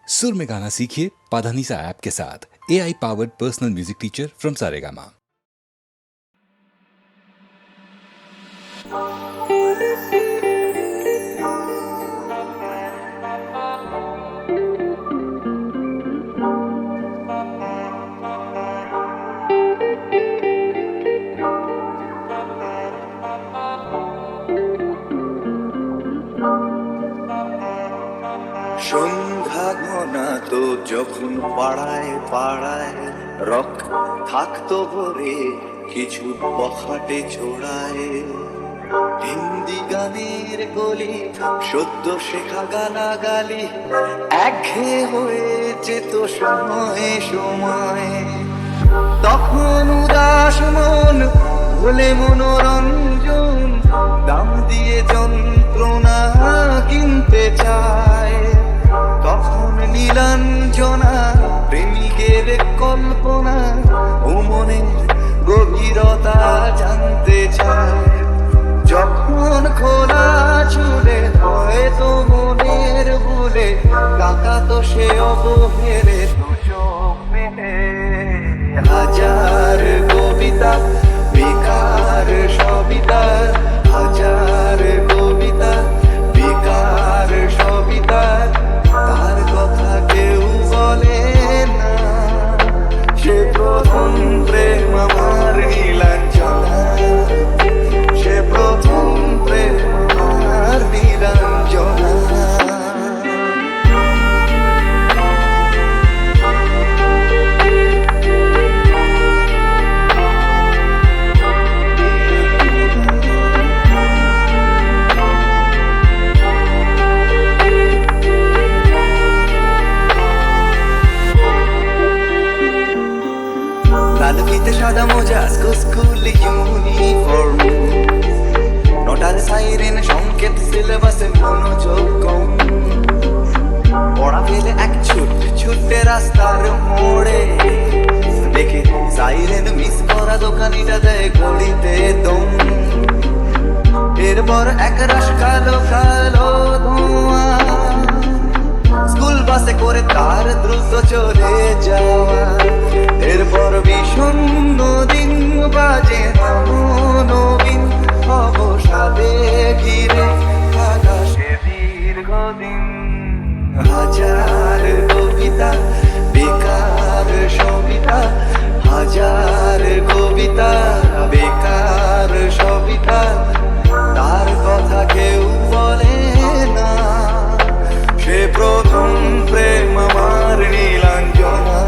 सुर में गाना सीखिए पाधानीसा ऐप के साथ। AI powered personal music teacher from Saregama. সন্ধ্যা ঘনাতো যখন পাড়ায় পাড়ায় রক থাকতো ভরে কিছু বখাটে ছোড়ায়, হিন্দি গানের গলি সদ্য শেখা গালাগালি একঘেয়ে হয়ে যেত সময়ে সময়ে। তখন উদাস মন ভুলে মনোরঞ্জন দাম দিয়ে যন্ত্রণা কিনতে চায়। তখন নীলাঞ্জনা প্রেমিকের কল্পনা ও মনের গভীরতা জানতে চায়। যখন খোলা চুলে হয়তো মনের ভুলে কাকাতো সে অবহেলে দু চোখ মেলে। হাজার কবিতা বেকার সবিতা, হাজার কবিতা বেকার সবিতা, তার কথা কেউ বলে না। সে প্রথম প্রেম আমার নীলাঞ্জনা, সে প্রথম প্রেম আমার নীলাঞ্জনা। সাদা মোজা স্কুল ইউনিফর্ম, নটার সাইরেন সংকেত সিলেবাসে মনোযোগ কম। পড়া ফেলে এক ছুটে রাস্তার মোড়ে, দেখে সাইরেন মিস করা দোকানিটা দেয় ঘড়িতে দম। এরপর এক রাশ কালো কালো ধোঁয়া, স্কুল বাসে করে তার দ্রুত চলে যাওয়া। এরপর বিষণ্ণ দিন বাজে নবীন অবসাদে ঘিরে আকাশে দীর্ঘদিন। হাজার কবিতা বেকার সবিতা, হাজার কবিতা বেকার সবিতা, তার কথা কেউ বলে না। সে প্রথম প্রেম আমার নীলাঞ্জনা,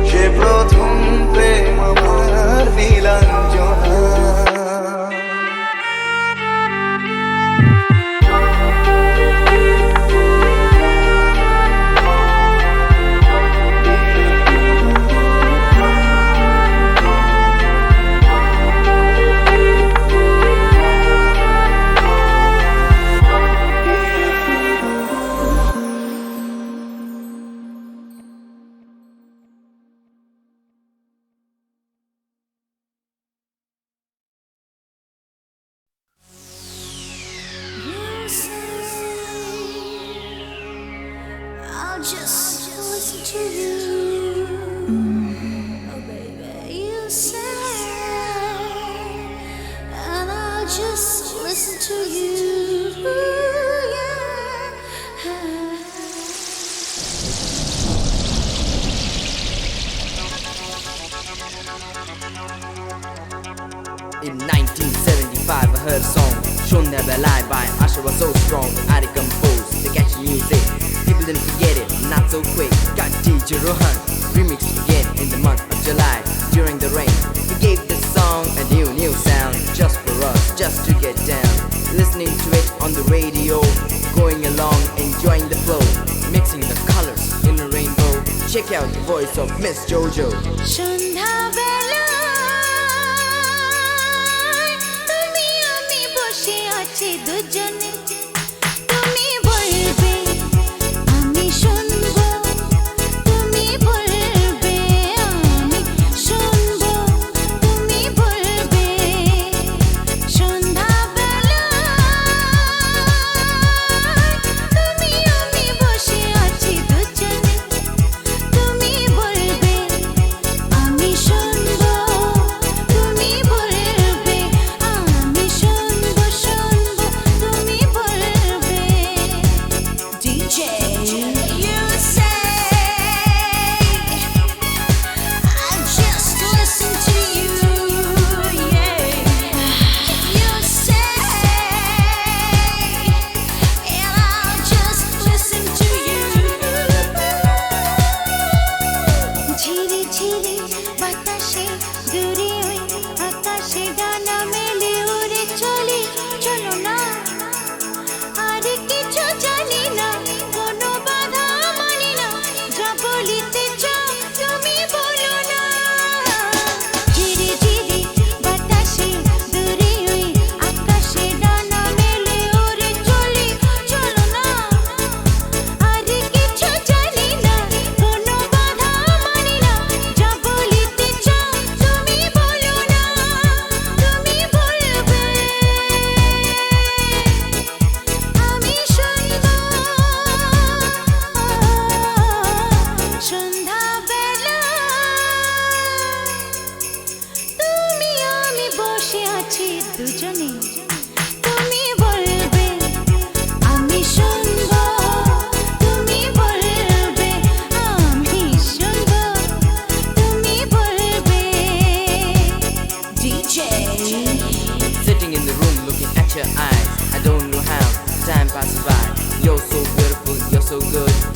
সে প্রথম প্রেম আমার Nilanjana. Just listen to you. Oh baby, you say, and I'll just listen to you. Yeah. In 1975 I heard a song, Shonda Belai by Asha was so strong. I composed the catchy music, people didn't forget it, not so quick. Got DJ Rohan remixed again in the month of July. During the rain, he gave the song a new sound, just for us, just to get down. Listening to it on the radio, going along, enjoying the flow, mixing the colors in a rainbow. Check out the voice of Miss Jojo. সন্ধ্যা বেলায় তুমি আমি বসে আছি দুজনে, তুমি বলবে আমি শুনবো, তুমি বলবে আমি শুনবো, তুমি বলবে। সন্ধ্যা বেলায় তুমি আমি বসে আছি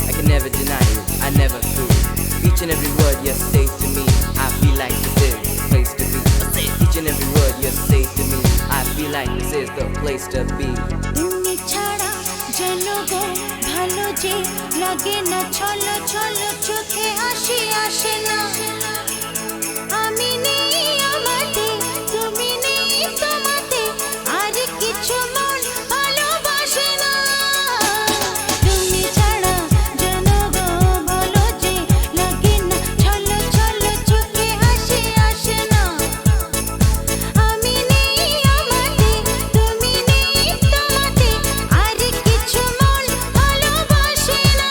I can never deny you, I never do. Each and every word you say to me, I feel like this is the place to be. I say each and every word you say to me, I feel like this is the place to be. তুমি ছাড়া যেন গো ভালো যে লাগে না, ছলো ছলো চোখে হাসি আসে না। আমি নেই আমাতে, তুমি নেই তোমাতে, আর কিছু মন ভালোবাসে না। তুমি ছাড়া যেন গো ভালো যে লাগে না, ছলো ছলো চোখে হাসি আসে না। আমি নেই আমাতে, তুমি নেই তোমাতে, আর কিছু মন ভালোবাসে না।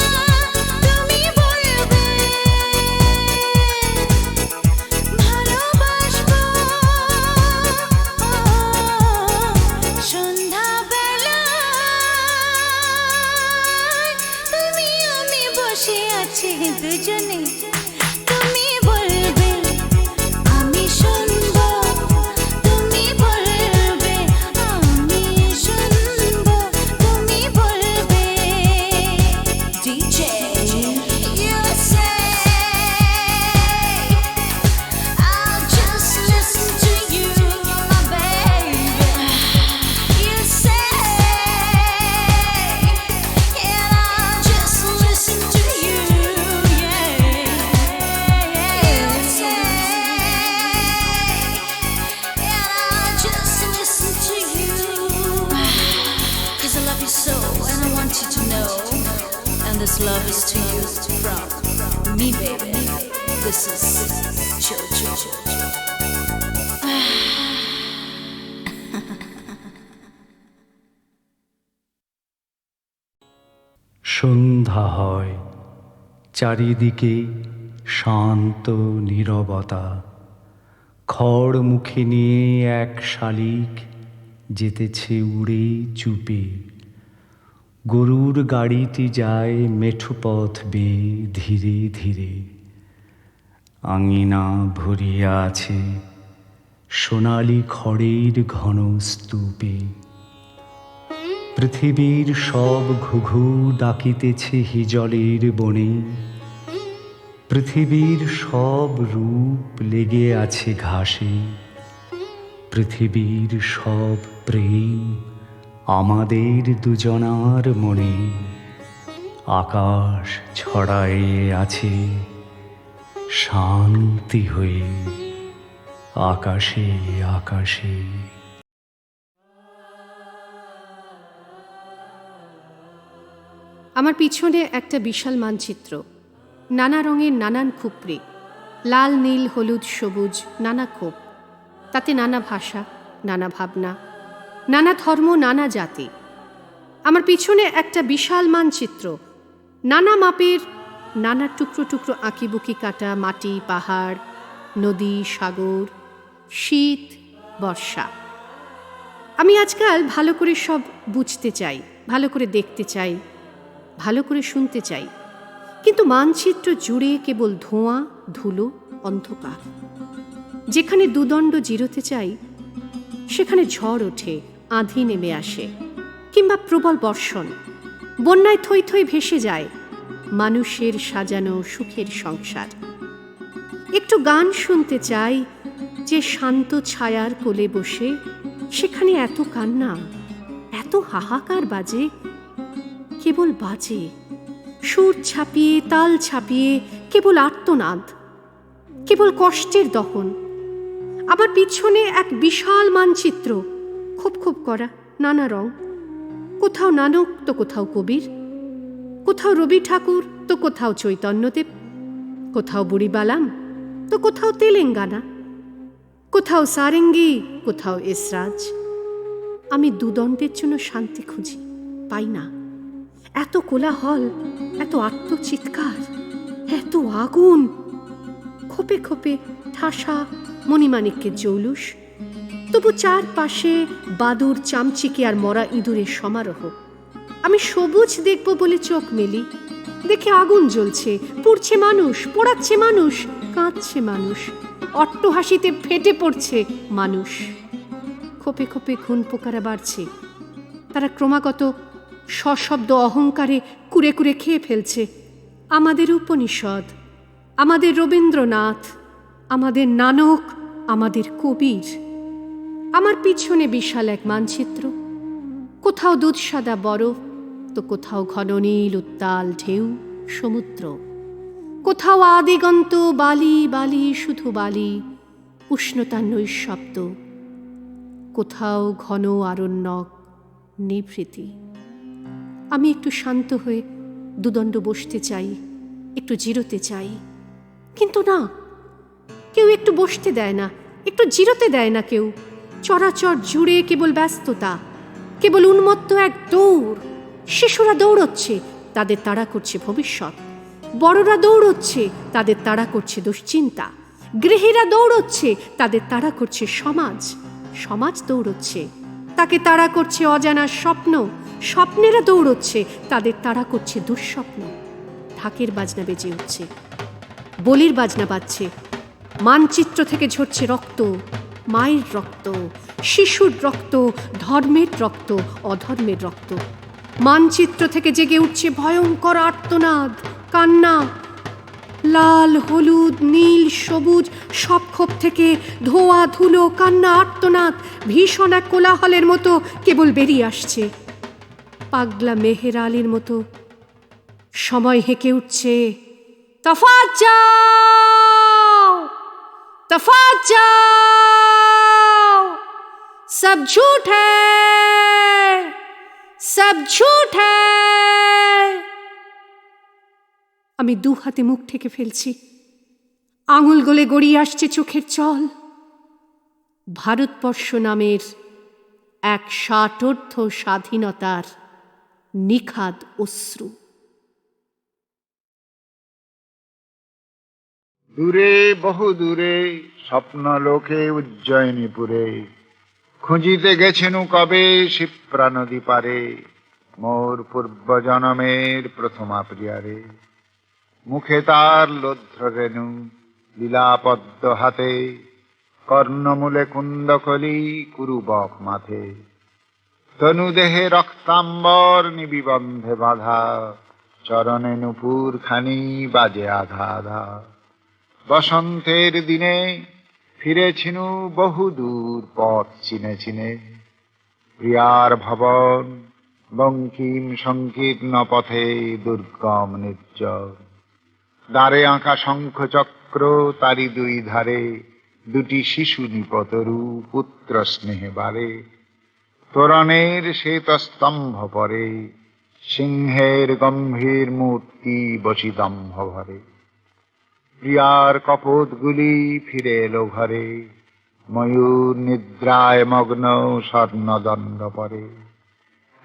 তুমি বলবে ভালোবাসবো সন্ধ্যাবেলায় তুমি আমি বসে আছি দুজনে। তুমি বলবে আমি শুনবো, তুমি বলবে আমি শুনবো, তুমি বলবে DJ you say I'll just listen to you, my baby. You say and I'll just listen to you, yeah. You say and I'll just listen to you, 'cause I love you so and I want you to know, and this love is to you from me, baby. This is Jojo. সন্ধ্যা হয়, চারিদিকে শান্ত নীরবতা। খড়মুখী নিয়ে এক শালিক যেতেছে উড়ে চুপে। গরুর গাড়িটি যায় মেঠো পথ বেয়ে ধীরে ধীরে। আঙিনা ভরিয়া আছে সোনালি খড়ের ঘন স্তূপে। পৃথিবীর সব ঘুঘু ডাকিতেছে হিজলের বনে। পৃথিবীর সব রূপ লেগে আছে ঘাসে। পৃথিবীর সব প্রেম আমাদের দুজনার মনে। আকাশ ছড়ায়ে আছে শান্তি হয়ে আকাশে আকাশে। আমার পিছনে একটা বিশাল মানচিত্র, নানা রঙের নানান খুপড়ি, লাল নীল হলুদ সবুজ নানা খোপ, তাতে নানা ভাষা, নানা ভাবনা, নানা ধর্ম, নানা জাতি। আমার পিছনে একটা বিশাল মানচিত্র, নানা মাপের, নানা টুকরো টুকরো আঁকিবুকি কাটা মাটি, পাহাড়, নদী, সাগর, শীত, বর্ষা। আমি আজকাল ভালো করে সব বুঝতে চাই, ভালো করে দেখতে চাই, ভালো করে শুনতে চাই, কিন্তু মানচিত্র জুড়ে কেবল ধোঁয়া, ধুলো, অন্ধকার। যেখানে দুদণ্ড জিরোতে চাই সেখানে ঝড় ওঠে, আঁধি নেমে আসে, কিংবা প্রবল বর্ষণ, বন্যায় থই থই ভেসে যায় মানুষের সাজানো সুখের সংসার। একটু গান শুনতে চাই, যে শান্ত ছায়ার কোলে বসে সেখানে এত কান্না, এত হাহাকার বাজে, কেবল বাজে, সুর ছাপিয়ে, তাল ছাপিয়ে, কেবল আর্তনাদ, কেবল কষ্টের দহন। আবার পিছনে এক বিশাল মানচিত্র, খোপ খোপ করা, নানা রং, কোথাও নানক তো কোথাও কবির, কোথাও রবি ঠাকুর তো কোথাও চৈতন্যদেব, কোথাও বুড়িবালাম তো কোথাও তেলেঙ্গানা, কোথাও সারেঙ্গি, কোথাও এসরাজ। আমি দুদণ্ডের জন্য শান্তি খুঁজি, পাই না। এত কোলাহল, এত আত্মচিৎকার, এত আগুন, খোপে খোপে ঠাসা মণিমাণিক্যের জৌলুস, তবু চারপাশে বাদুর, চামচিকে আর মরা ইঁদুরের সমারোহ। আমি সবুজ দেখব বলে চোখ মেলি, দেখে আগুন জ্বলছে, পুড়ছে মানুষ, পোড়াচ্ছে মানুষ, কাঁদছে মানুষ, অট্টহাসিতে ফেটে পড়ছে মানুষ। খোপে খোপে ঘুণ পোকারা বাড়ছে, তারা ক্রমাগত সশব্দ অহংকারে কুরে কুরে খেয়ে ফেলছে। আমাদের উপনিষদ, আমাদের রবীন্দ্রনাথ, আমাদের নানক, আমাদের কবির। আমার পিছনে বিশাল এক মানচিত্র, কোথাও দুধসাদা বরফ, তো কোথাও ঘন নীল উত্তাল ঢেউ সমুদ্র, কোথাও আদিগন্ত বালি বালি শুধু বালি, উষ্ণতার নৈঃশব্দ, কোথাও ঘন আরণ্যক নিভৃতি। আমি একটু শান্ত হয়ে দুদণ্ড বসতে চাই, একটু জিরোতে চাই, কিন্তু না, কেউ একটু বসতে দেয় না, একটু জিরোতে দেয় না কেউ। চরাচর জুড়ে কেবল ব্যস্ততা, কেবল উন্মত্ত এক দৌড়। শিশুরা দৌড়চ্ছে, তাদের তাড়া করছে ভবিষ্যৎ। বড়রা দৌড়চ্ছে, তাদের তাড়া করছে দুশ্চিন্তা। গৃহীরা দৌড়চ্ছে, তাদের তাড়া করছে সমাজ। সমাজ দৌড়চ্ছে, তাকে তাড়া করছে অজানা স্বপ্ন। স্বপ্নেরা দৌড়চ্ছে, তাদের তাড়া করছে দুঃস্বপ্ন। ঢাকের বাজনা বেজে উঠছে, বলির বাজনা বাজছে, মানচিত্র থেকে ঝরছে রক্ত, মায়ের রক্ত, শিশুর রক্ত, ধর্মের রক্ত, অধর্মের রক্ত। মানচিত্র থেকে জেগে উঠছে ভয়ঙ্কর আর্তনাদ, কান্না। লাল, হলুদ, নীল, সবুজ সব ক্ষোভ থেকে ধোয়া, ধুলো, কান্না, আর্তনাদ ভীষণ এক কোলাহলের মতো কেবল বেরিয়ে আসছে। পাগলা মেহের আলীর মতো সময় হেঁকে উঠছে, তফাৎ যাও, তফাৎ যাও, সব ঝুঠ হ্যায়, সব ঝুঠ হ্যায়। আমি দু হাতে মুখ ঢেকে ফেলছি, আঙুল গলে গড়িয়ে আসছে চোখের জল। ভারতবর্ষ নামের এক ষাটোর্ধ্ব স্বাধীনতার নিখাদ অশ্রু। দূরে বহু দূরে স্বপ্নলোকে উজ্জয়িনীপুরে, খুঁজিতে গেছেনু কবে শিপ্রা নদী পারে, মোর পূর্ব জনমের প্রথমা প্রিয়ারে। মুখে তার লুধ্র রেণু, লীলাপদ্ম হাতে, কর্ণমূলে কুন্দকলি কুরুবক মাথে। তনু দেহে রক্তাম্বর নিবিবন্ধে বাঁধা, চরণে নুপুর খানি বাজে আধা আধা। বসন্তের দিনে ফিরেছিনু বহু দূর পথ চিনে চিনে, প্রিয়ার ভবন বঙ্কিম সংকীর্ণ পথে দুর্গম নির্জন। দ্বারে আঁকা শঙ্খ চক্র, তারি দুই ধারে দুটি শিশু নিপতরু, পুত্র স্নেহে বারে। তোরণের শ্বেত স্তম্ভ পরে, সিংহের গম্ভীর মূর্তি বসিদম্ভ ভরে। প্রিয়ার কপোতগুলি ফিরে এলো ঘরে, ময়ূর নিদ্রায় মগ্ন স্বর্ণদণ্ড পরে।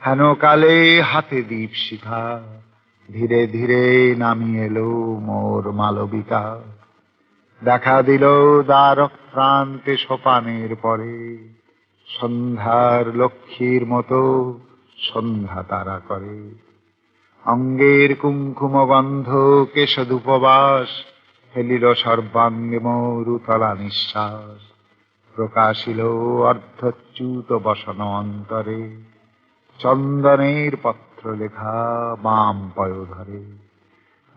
হেন কালে হাতে দীপ শিখা, ধীরে ধীরে নামি এলো মোর মালবিকা। দেখা দিল দ্বারক প্রান্তে সোপানের পরে, সন্ধ্যার লক্ষ্মীর মতো সন্ধ্যা তারা করে। অঙ্গের কুঙ্কুম গন্ধ কেশদুপবাস, ফেলিল সর্বাঙ্গে মোর উতলা নিঃশ্বাস। প্রকাশিল অর্ধচ্যুত বসন অন্তরে, চন্দনের পত্র লেখা বাম পয়োধরে।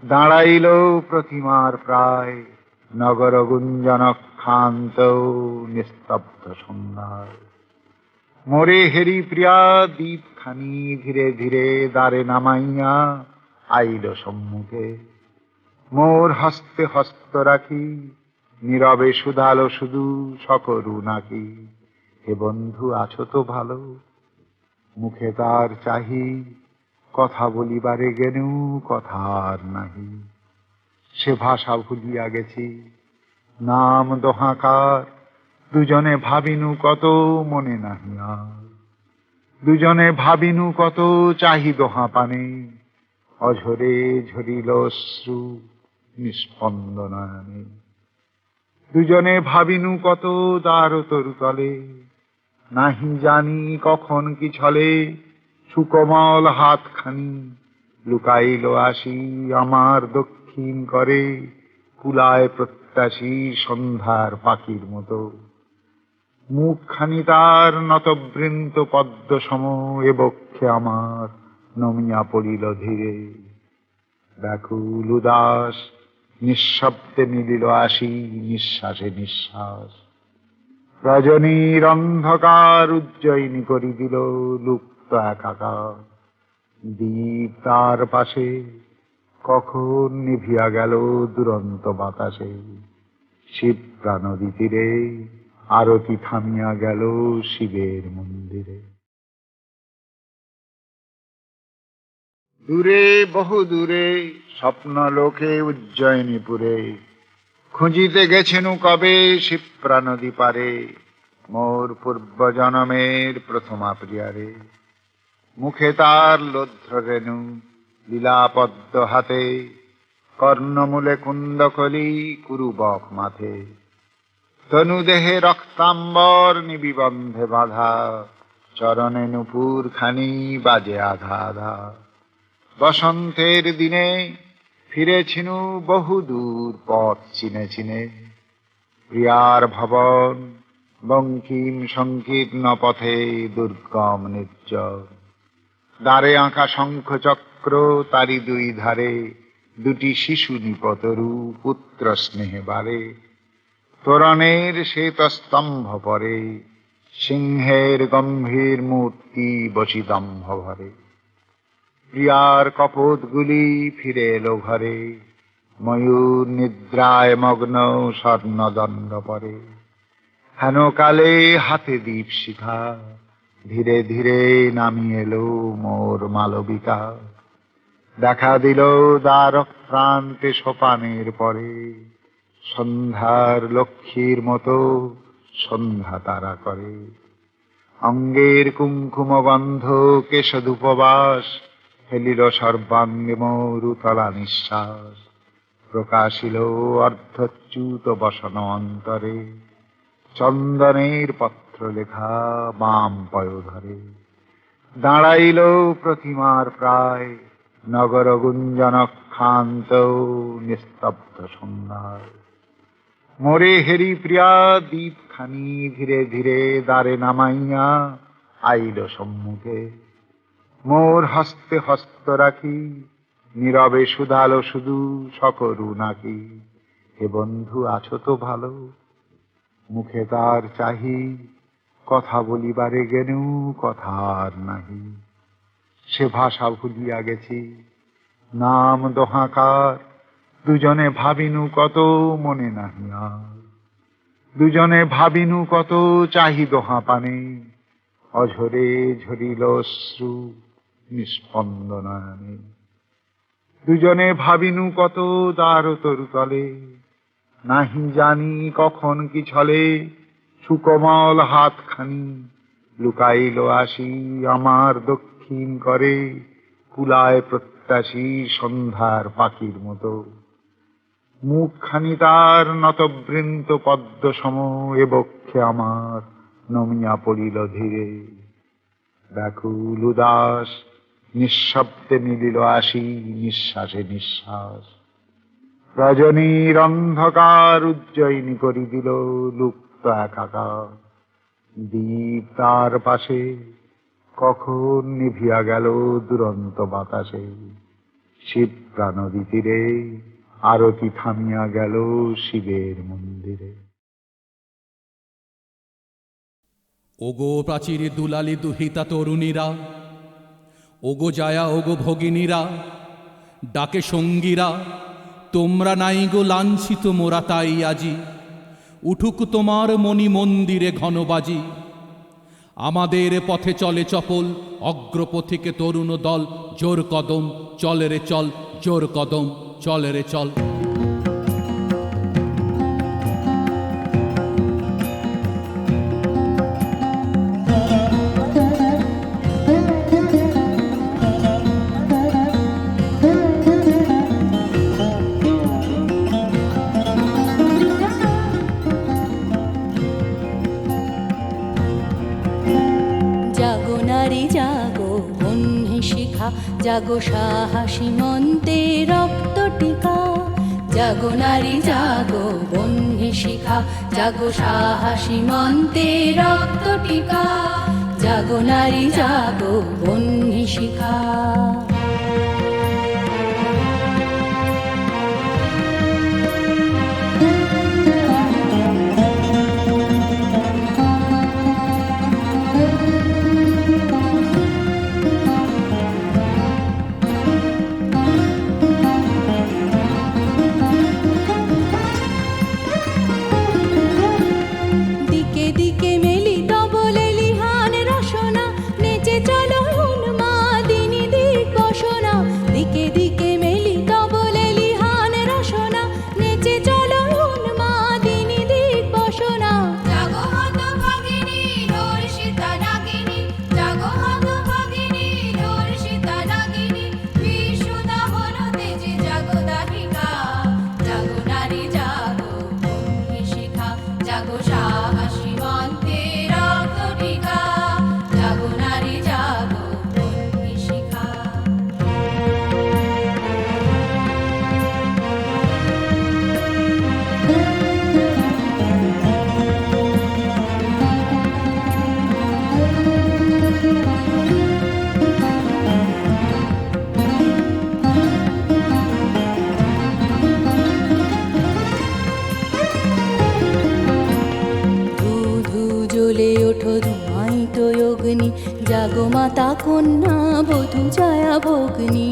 দাঁড়াইল প্রতিমার প্রায়, নগর গুঞ্জন ক্ষান্ত নিস্তব্ধ সন্ধ্যায়। মোরে হেরি প্রিয়া দীপখানি ধীরে ধীরে দ্বারে নামাইয়া আইল সম্মুখে। মোর হস্তে হস্ত রাখি, নীরবে শুধালো শুধু সকরু নাকি, হে বন্ধু আছো তো ভালো। মুখে তার চাহি, কথা বলিবারে গেনু কথা আর নাহি। সে ভাষা ভুলিয়া গেছি, নাম দোহাকার, দুজনে ভাবিনু কত মনে নাহি আর। দুজনে ভাবিনু কত চাহি দোহা পানে, অঝরে ঝরিল অশ্রু নিস্পন্দ নয়নে। দুজনে ভাবিনু কত দ্বার তরুতলে, নাহি জানি কখন কি ছলে সুকোমল হাতখানি লুকাইল আসি আমার দক্ষিণ করে, কুলায় প্রত্যাশী সন্ধ্যার পাখির মতো। মুখখানি তার নতবৃন্ত পদ্ম সম, এ বক্ষে আমার নমিয়া পড়িল ধীরে। ব্যাকুল উদাস নিঃশব্দে মিলিল আসি নিঃশ্বাসে নিঃশ্বাস। রজনীর অন্ধকার উজ্জয়িনী করি দিল লুপ্ত একাকার। দ্বীপ তার পাশে কখন নিভিয়া গেল দুরন্ত বাতাসে। শিপ্রা নদী তীরে আরতি থামিয়া গেল শিবের মন্দিরে। দূরে বহু দূরে স্বপ্ন লোকে উজ্জয়িনীপুরে, খুঁজিতে গেছেনু কবে শিপ্রা নদী পারে, মোর পূর্ব জনমের প্রথমা প্রিয়ারে। মুখে তার লুধ্র রেণু লীলাপদ্ম হাতে, কর্ণমূলে কুন্দকলি কুরুবক মাথে। তনু দেহে রক্তাম্বর নিবিবন্ধে বাঁধা, চরণে নূপুর খানি বাজে আধা আধা। বসন্তের দিনে ফিরেছিনু বহু দূর পথ চিনে চিনে, প্রিয়ার ভবন বঙ্কিম সংকীর্ণ পথে দুর্গম নির্জন। দ্বারে আঁকা শঙ্খ চক্র তারি দুই ধারে, দুটি শিশু নিপতরু পুত্র স্নেহে বারে। তোরণের শ্বেতস্তম্ভ পরে, সিংহের গম্ভীর মূর্তি বসিদম্ভ ভরে। প্রিয়ার কপোতগুলি ফিরে এলো ঘরে, ময়ূর নিদ্রায় মগ্ন স্বর্ণদণ্ড পরে। হেন কালে হাতে দীপ শিখা, ধীরে ধীরে নামিয়ে এলো মোর মালবিকা। দেখা দিল দ্বারক প্রান্তে সোপানের পরে, সন্ধ্যার লক্ষ্মীর মতো সন্ধ্যা তারা করে। অঙ্গের কুঙ্কুম গন্ধ কেশধূপবাস, ফেলিল সর্বাঙ্গে মোর উতলা নিঃশ্বাস। প্রকাশিল অর্ধচ্যুত বসন অন্তরে, চন্দনের পত্র লেখা বাম পয়োধরে। দাঁড়াইল প্রতিমার প্রায়, নগর গুঞ্জন ক্ষান্ত নিস্তব্ধ সন্ধ্যায়। মোরে হেরি প্রিয়া দীপখানি ধীরে ধীরে দ্বারে নামাইয়া আইল সম্মুখে। মোর হস্তে হস্ত রাখি নীরবে শুধালো শুধু সকরু নাকি, হে বন্ধু আছো তো ভালো। মুখে তার চাহি কথা বলিবারে গেনু কথা আর নাহি। সে ভাষা ভুলিয়া গেছি নাম দোহাকার, দুজনে ভাবিনু কত মনে নাহি আর। দুজনে ভাবিনু কত চাহি দোহা পানে, অঝরে ঝরিল অশ্রু নিস্পন্দ নয়নে। দুজনে ভাবিনু কত দ্বার তরুতলে, নাহি জানি কখন কি ছলে সুকোমল হাতখানি লুকাইল আসি আমার দক্ষিণ করে। কুলায় প্রত্যাশী সন্ধ্যার পাখির মতো, মুখখানি তার নতবৃন্ত পদ্ম সম, এ বক্ষে আমার নমিয়া পড়িল ধীরে। ব্যাকুল উদাস নিঃশব্দে মিলিল আসি নিঃশ্বাসে নিঃশ্বাস। রজনীর অন্ধকার উজ্জয়িনী করি দিল লুপ্ত একাকার। দ্বীপ তার পাশে কখন নিভিয়া গেল দুরন্ত বাতাসে। শিপ্রা নদী তীরে আরতি থামিয়া গেল শিবের মন্দিরে। ওগো প্রাচীরে দুলালি দুহিতা তরুণীরা, ওগো জায়া ওগো ভগিনীরা, ডাকে সঙ্গীরা তোমরা নাই গো লাঞ্ছিত মোরা তাই আজি। উঠুক তোমার মণি মন্দিরে ঘনবাজি, আমাদের পথে চলে চপল অগ্রপথিকে তরুণ দল। জোর কদম চলে রে চল, জোর কদম চলে রে চল। জাগো নারী জাগো বহ্নি শিখা, জাগো সাহসী মন্তে রক্ত টিকা। জাগো নারী জাগো বহ্নি শিখা, জাগো সাহসী মন্তে রক্ত টিকা। জাগো নারী জাগো বহ্নি শিখা। জাগো মাতা কন্যা বধূ জয়া ভগ্নী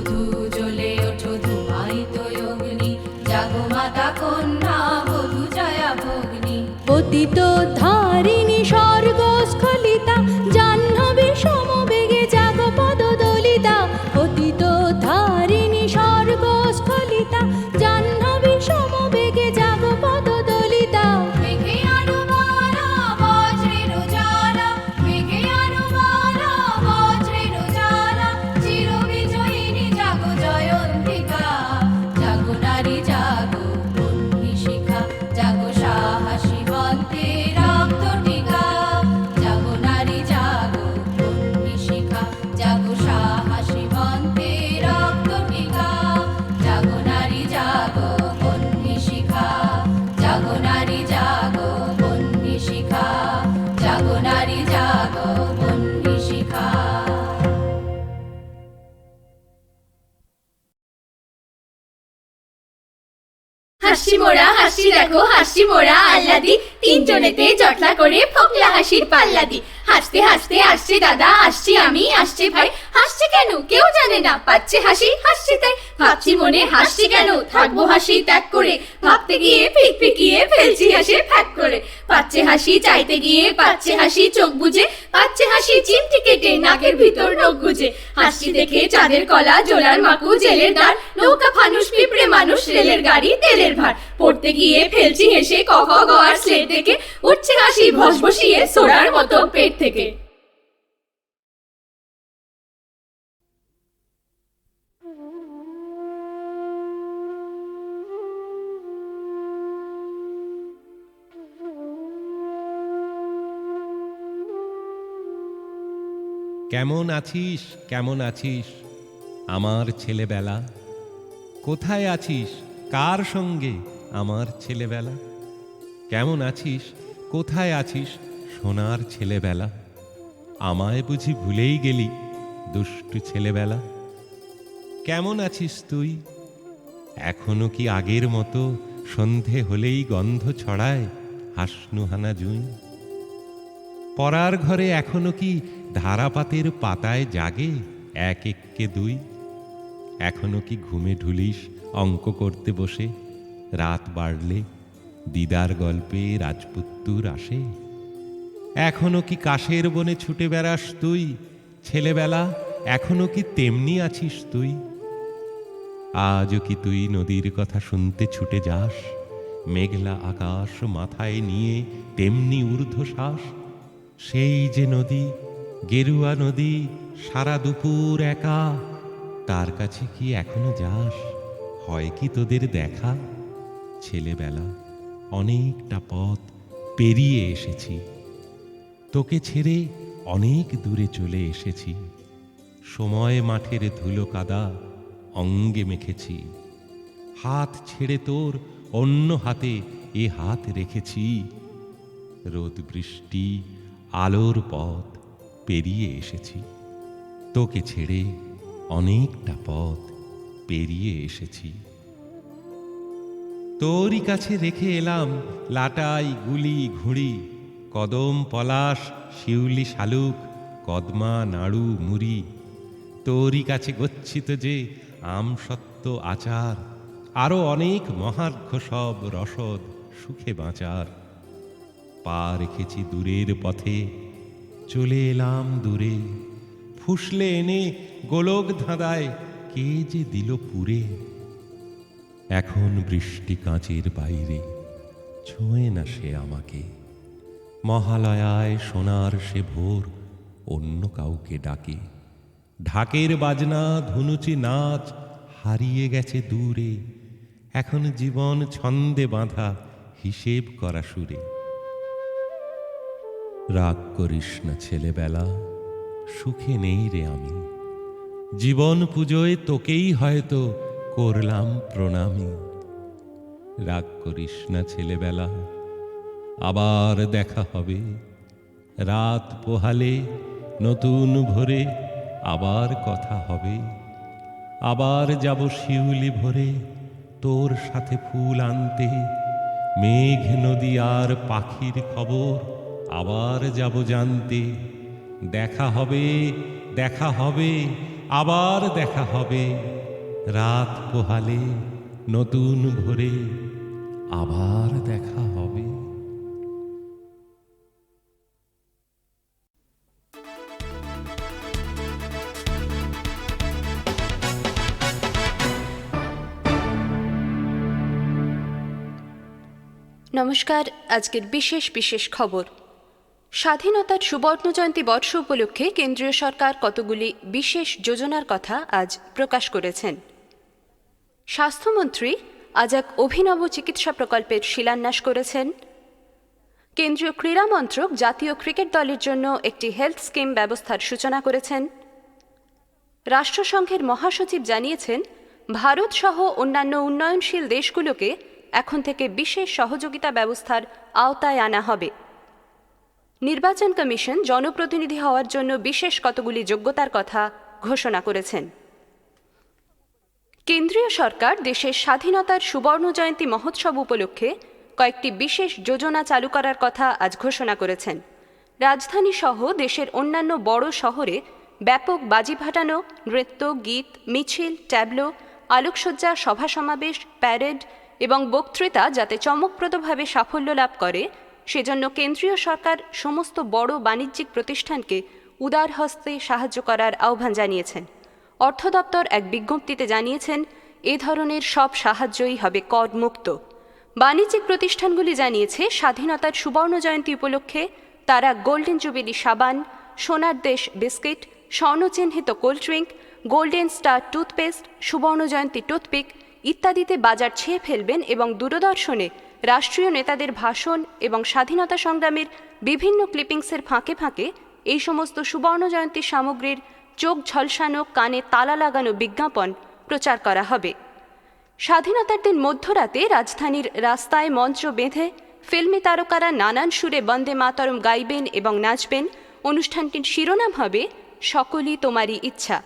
ধূ জ্বলে ওঠো ধুমায়িত অগ্নি জাগো মাতা কন্যা বধূ জয়া ভগ্নি পতিত ধারিণী স্বর্গস্খলিতা জাহ্নবী সমবেগে জাগো পদদলিতা পতিত ধারিণী স্বর্গস্খলিতা জাহ্নবী সমবেগে জাগো পদদলিতা মেঘে আনুমানা বজ্রের জ্বালা মেঘে আনুমানা বজ্রের জ্বালা চির বিজয়িনী জাগো জয়ন্তিকা জাগো নারী জাগো বহ্নি শিখা জাগো সাহসী বন্তে রক্ত টিকা জাগো নারী জাগো বহ্নি শিখা জাগো সাহসী বন্তে রক্ত টিকা জাগো নারী জাগো বহ্নি শিখা জাগো নারী জাগো বহ্নি শিখা জাগো নারী জাগো বহ্নি শিখা হাসি মোরা হাসি দেখো হাসি মোরা আল্লাদি তিনজনেতে জটলা করে ফোকলা হাসির পাল্লাদি হাসতে হাসতে আসছে দাদা আসছি আমি আসছে ভাই হাসছে কেন কেউ জানে না পাচ্ছে হাসি হাসছে তাই ভাবছি মনে হাসছি কেন থাকবো হাসি ত্যাগ করে ভাবতে গিয়ে ফিকিয়ে ফেলছি হাসি ফ্যাক করে পাচ্ছে হাসি চাইতে গিয়ে পাচ্ছে হাসি চোখ বুজে পাচ্ছে হাসি চিমটি কেটে নাকের ভিতর নখ গুজে হাসি দেখে চাঁদের কলা জোলার মাকু জেলের দ্বার নৌকা ফানুস পিঁপড়ে মানুষ রেলের গাড়ি তেলের ভার পড়তে গিয়ে ফেলছি হেসে ক খ গ আর স্লেট থেকে উঠছে হাসি ভস বসিয়ে সোরার মতো পেট থেকে কেমন আছিস কেমন আছিস আমার ছেলেবেলা কোথায় আছিস কার সঙ্গে আমার ছেলেবেলা কেমন আছিস কোথায় আছিস সোনার ছেলেবেলা আমায় বুঝি ভুলেই গেলি দুষ্টু ছেলেবেলা কেমন আছিস তুই এখনো কি আগের মতো সন্ধে হলেই গন্ধ ছড়ায় হাসনুহানা জুঁই পরার ঘরে এখনো কি ধারাপাতের পাতায় জাগে এক এককে দুই এখনো কি ঘুমে ঢুলিস অঙ্ক করতে বসে রাত বাড়লে দিদার গল্পে রাজপুত্তুর আসে এখনো কি কাশের বনে ছুটে বেড়াস তুই ছেলেবেলা এখনো কি তেমনি আছিস তুই আজও কি তুই নদীর কথা শুনতে ছুটে যাস মেঘলা আকাশ মাথায় নিয়ে তেমনি ঊর্ধ্বশ্বাস সেই যে নদী গেরুয়া নদী সারা দুপুর একা তার কাছে কি এখনো যাস হয় কি তোদের দেখা ছেলেবেলা অনেকটা পথ পেরিয়ে এসেছি তোকে ছেড়ে অনেক দূরে চলে এসেছি সময় মাঠের ধুলো কাদা অঙ্গে মেখেছি হাত ছেড়ে তোর অন্য হাতে এ হাত রেখেছি রোদ বৃষ্টি আলোর পথ পেরিয়ে এসেছি তোকে ছেড়ে অনেকটা পথ পেরিয়ে এসেছি তোরই কাছে রেখে এলাম লাটাই গুলি ঘুড়ি কদম পলাশ শিউলি শালুক কদমা নাড়ু মুড়ি তোরই কাছে গচ্ছিত যে আমসত্ত্ব আচার আরো অনেক মহার্ঘ সব রসদ সুখে বাঁচার পা রেখেছি দূরের পথে চলে এলাম দূরে ফুসলে এনে গোলক ধাঁধায় কে যে দিল পুরে এখন বৃষ্টি কাঁচের বাইরে ছোঁয়ে না সে আমাকে মহালয়ায় সোনার সে ভোর অন্য কাউকে ডাকে ঢাকের বাজনা ধুনুচি নাচ হারিয়ে গেছে দূরে এখন জীবন ছন্দে বাঁধা হিসেব করা সুরে রাগ করিস না ছেলেবেলা সুখে নেই রে আমি জীবন পুজোয় তোকেই হয়তো করলাম প্রণামী রাগ করিস না ছেলেবেলা আবার দেখা হবে রাত পোহালে নতুন ভোরে আবার কথা হবে আবার যাব শিউলি ভরে তোর সাথে ফুল আনতে মেঘ নদী আর পাখির খবর আবার যাব জানতে দেখা হবে, দেখা হবে, আবার দেখা হবে, রাত পোহালে নতুন ভোরে আবার দেখা হবে। নমস্কার। আজকের বিশেষ খবর। স্বাধীনতার সুবর্ণ জয়ন্তী বর্ষ উপলক্ষে কেন্দ্রীয় সরকার কতগুলি বিশেষ যোজনার কথা আজ প্রকাশ করেছেন। স্বাস্থ্যমন্ত্রী আজ এক অভিনব চিকিৎসা প্রকল্পের শিলান্যাস করেছেন। কেন্দ্রীয় ক্রীড়া মন্ত্রক জাতীয় ক্রিকেট দলের জন্য একটি হেলথ স্কিম ব্যবস্থার সূচনা করেছেন। রাষ্ট্রসংঘের মহাসচিব জানিয়েছেন, ভারত সহ অন্যান্য উন্নয়নশীল দেশগুলোকে এখন থেকে বিশেষ সহযোগিতা ব্যবস্থার আওতায় আনা হবে। নির্বাচন কমিশন জনপ্রতিনিধি হওয়ার জন্য বিশেষ কতগুলি যোগ্যতার কথা ঘোষণা করেছেন। কেন্দ্রীয় সরকার দেশের স্বাধীনতার সুবর্ণ জয়ন্তী মহোৎসব উপলক্ষে কয়েকটি বিশেষ যোজনা চালু করার কথা আজ ঘোষণা করেছেন। রাজধানী সহ দেশের অন্যান্য বড় শহরে ব্যাপক বাজি ফাটানো, নৃত্য, গীত, মিছিল, ট্যাবলো, আলোকসজ্জা, সভা সমাবেশ, প্যারেড এবং বক্তৃতা যাতে চমকপ্রদভাবে সাফল্য লাভ করে সেজন্য কেন্দ্রীয় সরকার সমস্ত বড় বাণিজ্যিক প্রতিষ্ঠানকে উদার হস্তে সাহায্য করার আহ্বান জানিয়েছেন। অর্থ দপ্তর এক বিজ্ঞপ্তিতে জানিয়েছেন, এ ধরনের সব সাহায্যই হবে করমুক্ত। বাণিজ্যিক প্রতিষ্ঠানগুলি জানিয়েছে, স্বাধীনতার সুবর্ণ জয়ন্তী উপলক্ষে তারা গোল্ডেন জুবিলি সাবান, সোনার দেশ বিস্কিট, স্বর্ণচিহ্নিত cold drink, golden star toothpaste, সুবর্ণ জয়ন্তী টুথপিক ইত্যাদিতে বাজার ছেয়ে ফেলবেন এবং দূরদর্শনে রাষ্ট্রীয় নেতাদের ভাষণ এবং স্বাধীনতা সংগ্রামের বিভিন্ন ক্লিপিংসের ফাঁকে ফাঁকে এই সমস্ত সুবর্ণ জয়ন্তী সামগ্রীর চোখ ঝলসানো, কানে তালা লাগানো বিজ্ঞাপন প্রচার করা হবে। স্বাধীনতার দিন মধ্যরাতে রাজধানীর রাস্তায় মঞ্চ বেঁধে ফিল্মি তারকারা নানান সুরে বন্দে মাতরম গাইবেন এবং নাচবেন। অনুষ্ঠানটির শিরোনাম হবে সকলই তোমারই ইচ্ছা।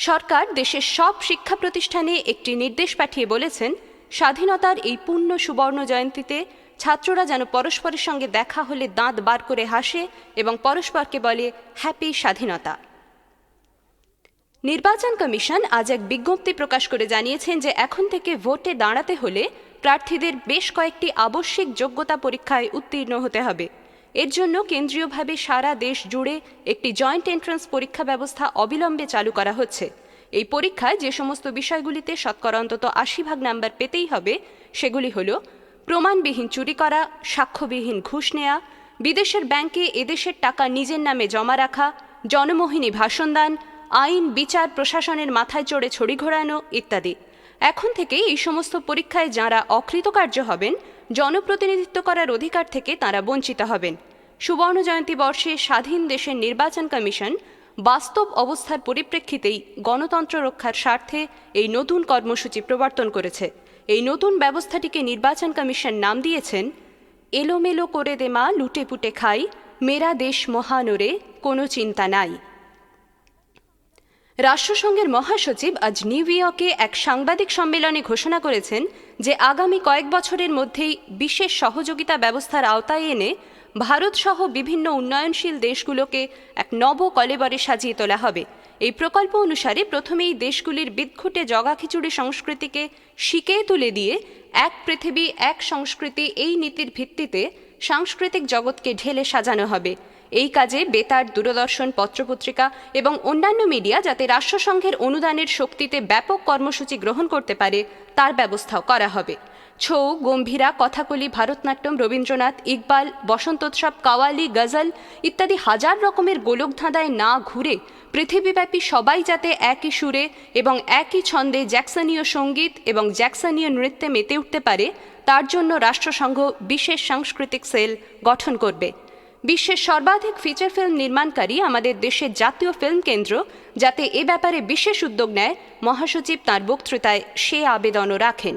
সরকার দেশের সব শিক্ষা প্রতিষ্ঠানে একটি নির্দেশ পাঠিয়ে বলেছেন, স্বাধীনতার এই পূর্ণ সুবর্ণ জয়ন্তীতে ছাত্ররা যেন পরস্পরের সঙ্গে দেখা হলে দাঁত বার করে হাসে এবং পরস্পরকে বলে হ্যাপি স্বাধীনতা। নির্বাচন কমিশন আজ এক বিজ্ঞপ্তি প্রকাশ করে জানিয়েছেন যে এখন থেকে ভোটে দাঁড়াতে হলে প্রার্থীদের বেশ কয়েকটি আবশ্যিক যোগ্যতা পরীক্ষায় উত্তীর্ণ হতে হবে। এর জন্য কেন্দ্রীয়ভাবে সারা দেশ জুড়ে একটি জয়েন্ট এন্ট্রান্স পরীক্ষা ব্যবস্থা অবিলম্বে চালু করা হচ্ছে। এই পরীক্ষায় যে সমস্ত বিষয়গুলিতে শতকরা অন্তত ৮০% নাম্বার পেতেই হবে সেগুলি হল প্রমাণবিহীন চুরি করা, সাক্ষ্যবিহীন ঘুষ নেওয়া, বিদেশের ব্যাংকে এদেশের টাকা নিজের নামে জমা রাখা, জনমোহিনী ভাষণদান, আইন বিচার প্রশাসনের মাথায় চড়ে ছড়ি ঘোরানো ইত্যাদি। এখন থেকে এই সমস্ত পরীক্ষায় যাঁরা অকৃতকার্য হবেন, জনপ্রতিনিধিত্ব করার অধিকার থেকে তাঁরা বঞ্চিত হবেন। সুবর্ণ জয়ন্তী বর্ষে স্বাধীন দেশের নির্বাচন কমিশন বাস্তব অবস্থার পরিপ্রেক্ষিতেই গণতন্ত্র রক্ষার স্বার্থে এই নতুন কর্মসূচি প্রবর্তন করেছে। এই নতুন ব্যবস্থাটিকে নির্বাচন কমিশন নাম দিয়েছেন এলোমেলো করে দে মা লুটে পুটে খাই, মেরা দেশ মহানরে কোনো চিন্তা নাই। রাষ্ট্রসংঘের মহাসচিব আজ নিউ ইয়র্কে এক সাংবাদিক সম্মেলনে ঘোষণা করেছেন যে আগামী কয়েক বছরের মধ্যেই বিশেষ সহযোগিতা ব্যবস্থার আওতায় এনে ভারতসহ বিভিন্ন উন্নয়নশীল দেশগুলোকে এক নব কলেবরে সাজিয়ে তোলা হবে। এই প্রকল্প অনুসারে প্রথমেই দেশগুলির বিদঘুটে জগাখিচুড়ি সংস্কৃতিকে শিখিয়ে তুলে দিয়ে এক পৃথিবী এক সংস্কৃতি এই নীতির ভিত্তিতে সাংস্কৃতিক জগৎকে ঢেলে সাজানো হবে। এই কাজে বেতার, দূরদর্শন, পত্রপত্রিকা এবং অন্যান্য মিডিয়া যাতে রাষ্ট্রসংঘের অনুদানের শক্তিতে ব্যাপক কর্মসূচি গ্রহণ করতে পারে তার ব্যবস্থাও করা হবে। ছৌ, গম্ভীরা, কথাকলি, ভারতনাট্যম, রবীন্দ্রনাথ, ইকবাল, বসন্তোৎসব, কাওয়ালি, গজল ইত্যাদি হাজার রকমের গোলকধাঁধায় না ঘুরে পৃথিবীব্যাপী সবাই যাতে একই সুরে এবং একই ছন্দে জ্যাকসনীয় সঙ্গীত এবং জ্যাকসনীয় নৃত্যে মেতে উঠতে পারে তার জন্য রাষ্ট্রসংঘ বিশেষ সাংস্কৃতিক সেল গঠন করবে। বিশ্বের সর্বাধিক ফিচার ফিল্ম নির্মাণকারী আমাদের দেশের জাতীয় ফিল্ম কেন্দ্র যাতে এ ব্যাপারে বিশেষ উদ্যোগ নেয়, মহাসচিব তাঁর বক্তৃতায় সে আবেদনও রাখেন।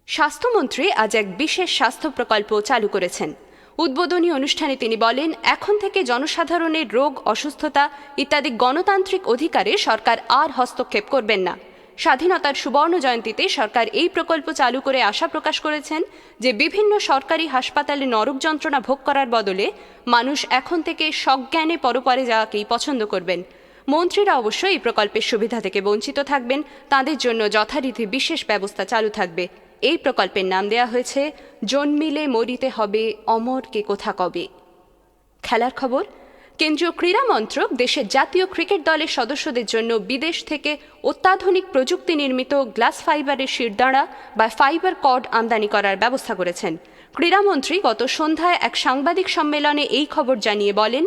স্বাস্থ্যমন্ত্রী আজ এক বিশেষ স্বাস্থ্য প্রকল্প চালু করেছেন। উদ্বোধনী অনুষ্ঠানে তিনি বলেন, এখন থেকে জনসাধারণের রোগ, অসুস্থতা ইত্যাদি গণতান্ত্রিক অধিকারে সরকার আর হস্তক্ষেপ করবেন না। স্বাধীনতার সুবর্ণ জয়ন্তীতে সরকার এই প্রকল্প চালু করে আশা প্রকাশ করেছেন যে বিভিন্ন সরকারি হাসপাতালে নরক যন্ত্রণা ভোগ করার বদলে মানুষ এখন থেকে সজ্ঞানে পরপারে যাওয়াকেই পছন্দ করবেন। মন্ত্রীরা অবশ্য এই প্রকল্পের সুবিধা থেকে বঞ্চিত থাকবেন, তাদের জন্য যথারীতি বিশেষ ব্যবস্থা চালু থাকবে। এই প্রকল্পের নাম দেয়া হয়েছে জন্মিলে মরিতে হবে অমর কে কোথা কবে। খেলার খবর, কেন্দ্রীয় ক্রীড়া মন্ত্রক দেশের জাতীয় ক্রিকেট দলের সদস্যদের জন্য বিদেশ থেকে অত্যাধুনিক প্রযুক্তি নির্মিত গ্লাস ফাইবারের শিরদাঁড়া বা ফাইবার কর্ড আমদানি করার ব্যবস্থা করেছেন। ক্রীড়ামন্ত্রী গত সন্ধ্যায় এক সাংবাদিক সম্মেলনে এই খবর জানিয়ে বলেন,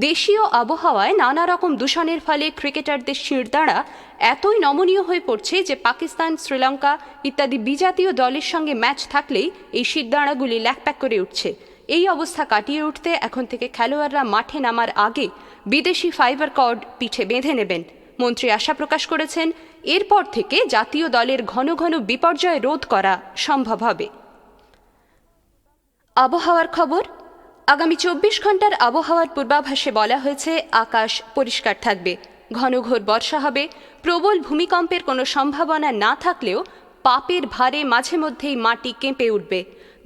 দেশীয় আবহাওয়ায় নানা রকম দূষণের ফলে ক্রিকেটারদের শিরদাঁড়া এতই নমনীয় হয়ে পড়ছে যে পাকিস্তান, শ্রীলঙ্কা ইত্যাদি বিজাতীয় দলের সঙ্গে ম্যাচ থাকলেই এই শিরদাঁড়াগুলি ল্যাকপ্যাক করে উঠছে। এই অবস্থা কাটিয়ে উঠতে এখন থেকে খেলোয়াড়রা মাঠে নামার আগে বিদেশি ফাইবার কর্ড পিঠে বেঁধে নেবেন। মন্ত্রী আশা প্রকাশ করেছেন, এরপর থেকে জাতীয় দলের ঘন ঘন বিপর্যয় রোধ করা সম্ভব হবে। আবহাওয়ার খবর, আগামী 24 ঘন্টার আবহাওয়ার পূর্বাভাসে বলা হয়েছে আকাশ পরিষ্কার থাকবে, ঘন ঘোর বর্ষা হবে, প্রবল ভূমিকম্পের কোনো সম্ভাবনা না থাকলেও পাপের ভারে মাঝে মধ্যেই মাটি কেঁপে উঠবে।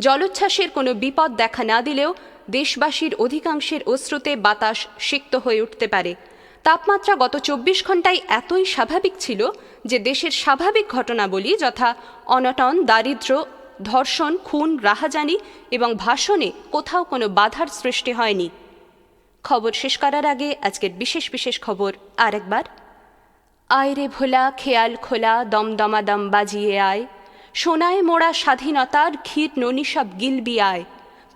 জলোচ্ছ্বাসের কোনো বিপদ দেখা না দিলেও দেশবাসীর অধিকাংশের অশ্রুতে বাতাস সিক্ত হয়ে উঠতে পারে। তাপমাত্রা গত 24 ঘন্টায় এতই স্বাভাবিক ছিল যে দেশের স্বাভাবিক ঘটনাবলী যথা অনটন, দারিদ্র্য, ধর্ষণ, খুন, রাহাজানি এবং ভাষণে কোথাও কোনো বাধার সৃষ্টি হয়নি। খবর শেষ করার আগে আজকের বিশেষ বিশেষ খবর আরেকবার। আয় রে ভোলা খেয়াল খোলা দমদমাদম বাজিয়ে আয়, সোনায় মোড়া স্বাধীনতার ক্ষীর ননি সব গিলবি আয়,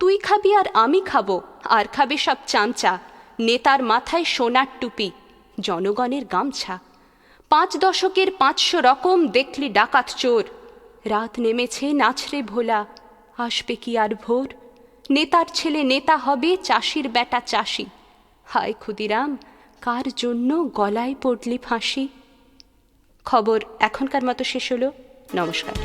তুই খাবি আর আমি খাবো আর খাবে সব চামচা, নেতার মাথায় সোনার টুপি জনগণের গামছা, 5 দশকের 500 রকম দেখলি ডাকাত চোর, রাত নেমেছে নাচরে ভোলা আসবে কি আর ভোর, নেতার ছেলে নেতা হবে চাষির বেটা চাষি, হায় ক্ষুদিরাম কার জন্য গলায় পড়লি ফাঁসি। খবর এখনকার মতো শেষ হলো। নমস্কার।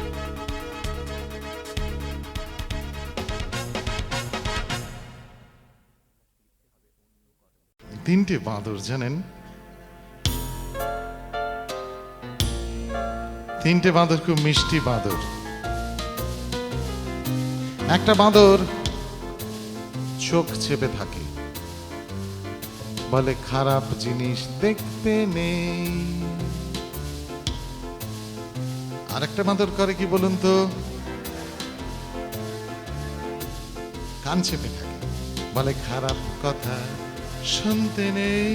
তিনটে বাঁদর জানেন, তিনটে বাঁদর খুব মিষ্টি বাঁদর। একটা বাঁদর চোখ চেপে থাকে, বলে খারাপ জিনিস দেখতে নেই। আর একটা বাঁদর করে কি বলুন তো, কান চেপে থাকে, বলে খারাপ কথা শুনতে নেই,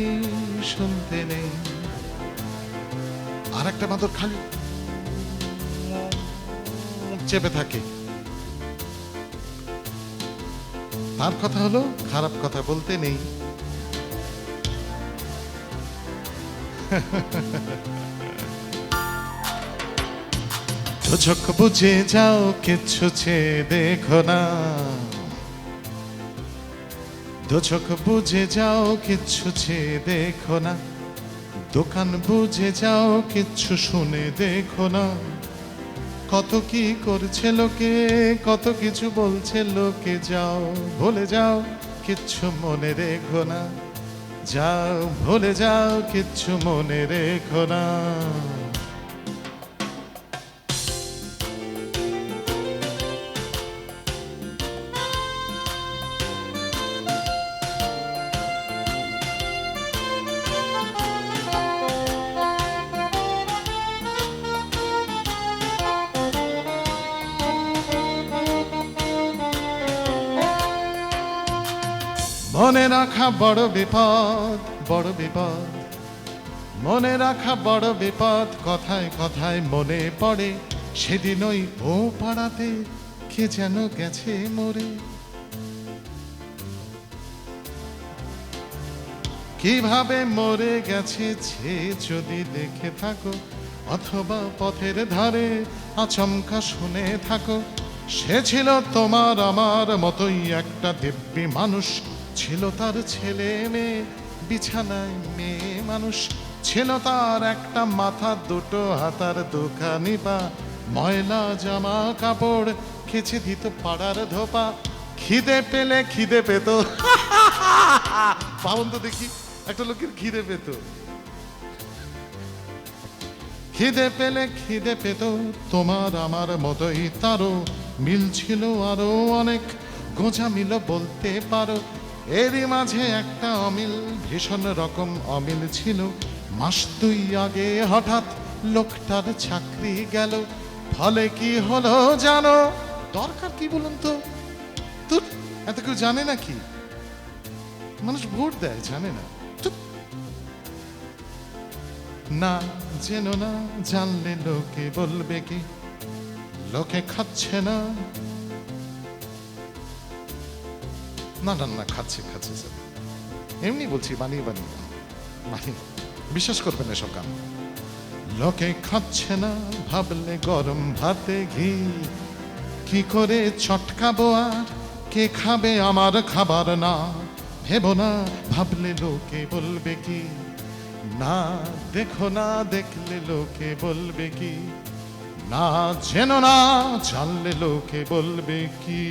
শুনতে নেই। আর একটা বাঁদর খালি চেপে থাকে, তার কথা হলো খারাপ কথা বলতে নেই। তো চোখ বুঝে যাও, কিচ্ছু চেয়ে দেখো না, দু চোখ বুঝে যাও, কিচ্ছু চেয়ে দেখো না, দোকান বুঝে যাও, কিচ্ছু শুনে দেখো না, কত কি করছে লোকে, কত কিছু বলছে লোকে, যাও ভুলে যাও, কিচ্ছু মনে রেখো না, যাও ভুলে যাও, কিচ্ছু মনে রেখো না। মনে রাখা বড় বিপদ, বড় বিপদ, মনে রাখা বড় বিপদ, কথায় কথায় মনে পড়ে সেদিন ওই ও পাড়াতে কে যেন গেছে মরে। কিভাবে মরে গেছে সে যদি দেখে থাকো, অথবা পথের ধারে আচমকা শুনে থাকো, সে ছিল তোমার আমার মতোই একটা দিব্যি মানুষ, ছিল তার ছেলে মেয়ে বিছানায় মেয়ে মানুষ, ছিল তার একটা মাথা, দুটো হাতার দুখানি পা, ময়লা জামা কাপড় খেচে দিত পাড়ার ধোপা, খিদে পেলে খিদে পেত। ভাবুন তো দেখি, একটা লোকের খিদে পেত, খিদে পেলে খিদে পেত তোমার আমার মতোই, তারও মিল ছিল আরো অনেক, গোঁজা মিল বলতে পারো। এরই মাঝে একটা অমিল, ভীষণ রকম অমিল ছিল। মাস 2 আগে হঠাৎ লোকটার চাকরি গেল, ফলে কি হলো জানো? দরকার কি বলুন তো? তুই এত কেউ জানে নাকি? মানুষ ভোট দেয়, জানে না। না যেন না জানলে লোকে বলবে কি, লোকে খাচ্ছে না। না না না, খাচ্ছে খাচ্ছে স্যার, এমনি বলছি, বানিয়ে বানিয়ে বানিয়ে, বিশ্বাস করবেন এসব গান। লোকে খাচ্ছে না ভাবলে গরম ভাতে ঘি, কি করে চটকাবো আর কে খাবে আমার খাবার না। ভেবো না ভাবলে লোকে বলবে কি, না দেখো না দেখলে লোকে বলবে কি, না যেন না জানলে লোকে বলবে কি।